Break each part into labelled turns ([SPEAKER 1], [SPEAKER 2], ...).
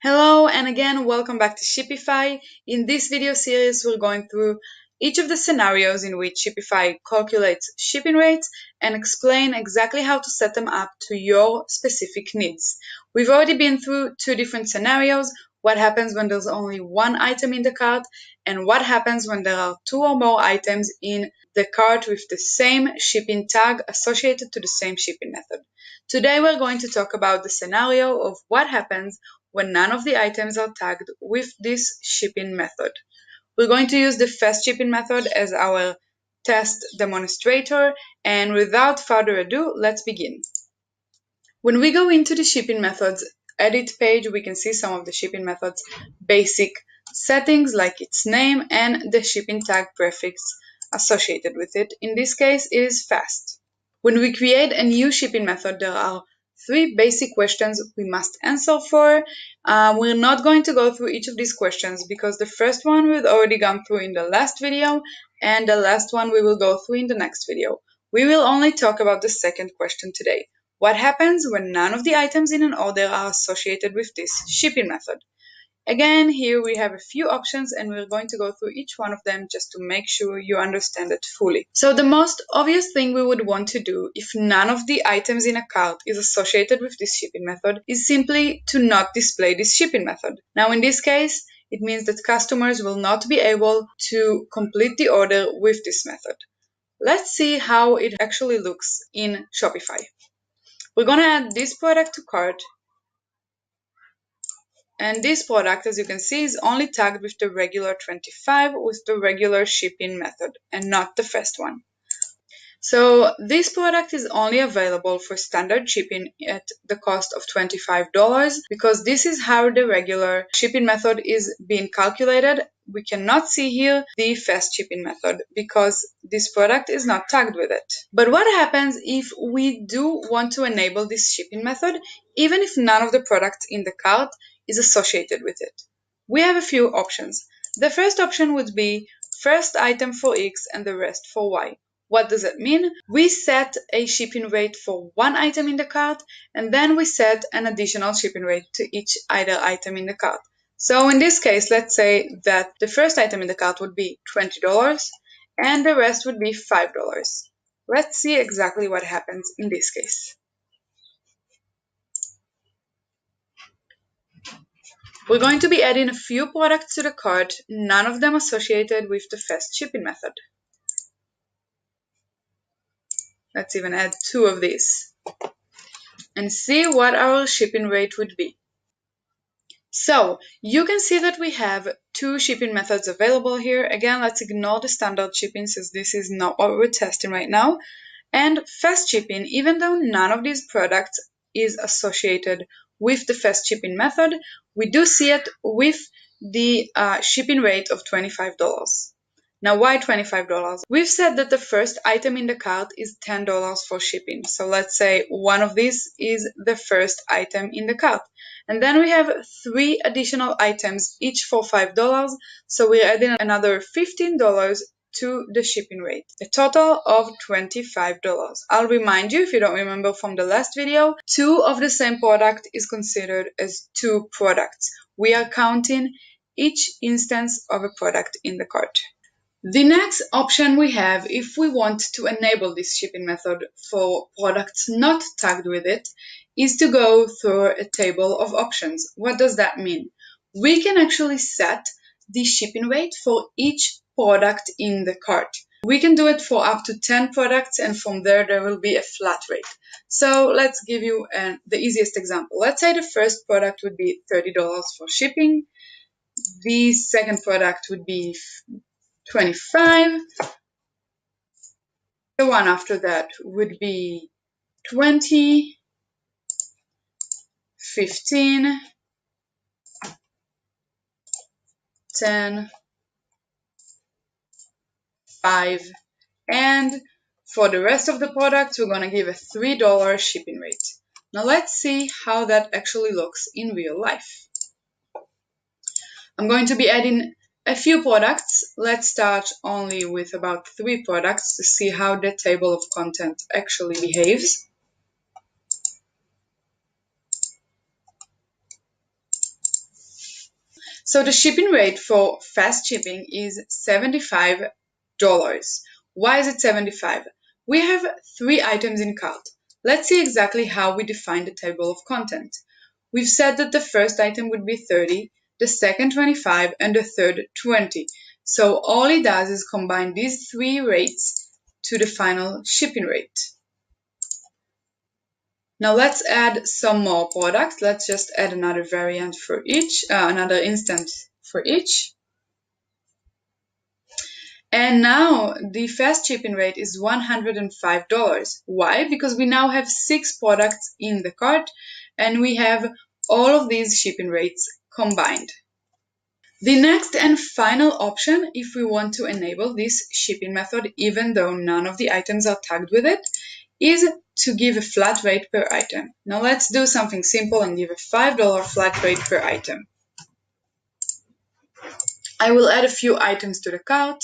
[SPEAKER 1] Hello and again welcome back to Shippify. In this video series we're going through each of the scenarios in which Shippify calculates shipping rates and explain exactly how to set them up to your specific needs. We've already been through two different scenarios: what happens when there's only one item in the cart and what happens when there are two or more items in the cart with the same shipping tag associated to the same shipping method. Today we're going to talk about the scenario of what happens when none of the items are tagged with this shipping method. We're going to use the fast shipping method as our test demonstrator, and without further ado, let's begin. When we go into the shipping methods edit page, we can see some of the shipping methods basic settings like its name and the shipping tag prefix associated with it. In this case, it is fast. When we create a new shipping method, there are three basic questions we must answer for. We're not going to go through each of these questions because the first one we've already gone through in the last video, and the last one we will go through in the next video. We will only talk about the second question today. What happens when none of the items in an order are associated with this shipping method? Again, here we have a few options and we're going to go through each one of them just to make sure you understand it fully. So the most obvious thing we would want to do if none of the items in a cart is associated with this shipping method is simply to not display this shipping method. Now in this case, it means that customers will not be able to complete the order with this method. Let's see how it actually looks in Shopify. We're going to add this product to cart. And this product, as you can see, is only tagged with the regular 25 with the regular shipping method and not the fast one. So this product is only available for standard shipping at the cost of $25 because this is how the regular shipping method is being calculated. We cannot see here the fast shipping method because this product is not tagged with it. But what happens if we do want to enable this shipping method, even if none of the products in the cart is associated with it? We have a few options. The first option would be first item for X and the rest for Y. What does that mean? We set a shipping rate for one item in the cart, and then we set an additional shipping rate to each other item in the cart. So in this case, let's say that the first item in the cart would be $20 and the rest would be $5. Let's see exactly what happens in this case. We're going to be adding a few products to the cart, none of them associated with the fast shipping method. Let's even add two of these and see what our shipping rate would be. So you can see that we have two shipping methods available here. Again, let's ignore the standard shipping since this is not what we're testing right now. And fast shipping, even though none of these products is associated with the fast shipping method, we do see it with the shipping rate of $25. Now, why $25? We've said that the first item in the cart is $10 for shipping. So let's say one of these is the first item in the cart. And then we have three additional items, each for $5. So we're adding another $15 to the shipping rate, a total of $25. I'll remind you, if you don't remember from the last video, two of the same product is considered as two products. We are counting each instance of a product in the cart. The next option we have, if we want to enable this shipping method for products not tagged with it, is to go through a table of options. What does that mean? We can actually set the shipping rate for each product in the cart. We can do it for up to 10 products, and from there will be a flat rate. So let's give you the easiest example. Let's say the first product would be $30 for shipping. The second product would be $25. The one after that would be $20, $15, $10, $5, and for the rest of the products, we're going to give a $3 shipping rate. Now let's see how that actually looks in real life. I'm going to be adding a few products. Let's start only with about 3 products to see how the table of content actually behaves. So the shipping rate for fast shipping is $75. Why is it 75? We have 3 items in cart. Let's see exactly how we define the table of content. We've said that the first item would be 30, the second 25, and the third 20. So all it does is combine these 3 rates to the final shipping rate. Now let's add some more products. Let's just add another variant for each, another instance for each. And now the fast shipping rate is $105. Why? Because we now have 6 products in the cart and we have all of these shipping rates combined. The next and final option, if we want to enable this shipping method even though none of the items are tagged with it, is to give a flat rate per item. Now let's do something simple and give a $5 flat rate per item. I will add a few items to the cart.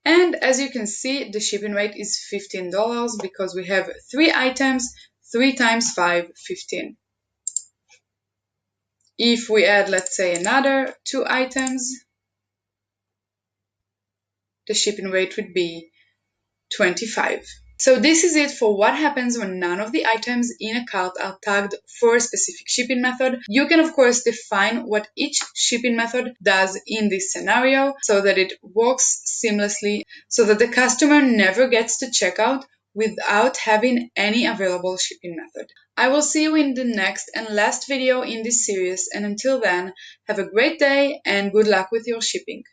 [SPEAKER 1] And as you can see, the shipping rate is $15 because we have 3 items, 3 times 5, 15. If we add, let's say, another 2 items, the shipping rate would be 25. So this is it for what happens when none of the items in a cart are tagged for a specific shipping method. You can of course define what each shipping method does in this scenario so that it works seamlessly, so that the customer never gets to checkout without having any available shipping method. I will see you in the next and last video in this series, and until then, have a great day and good luck with your shipping.